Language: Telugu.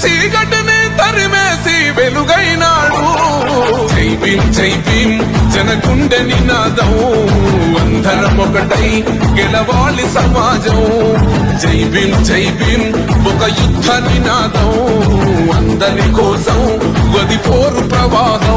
చీకటిని తరిమేసి వెలుగైనాడు జై భీం జనగుండె నినాదం అందరం ఒకటై గెలవాలి సమాజం జై భీం ఒక యుద్ధ నినాదం అందరి కోసం గది పోరు ప్రవాహం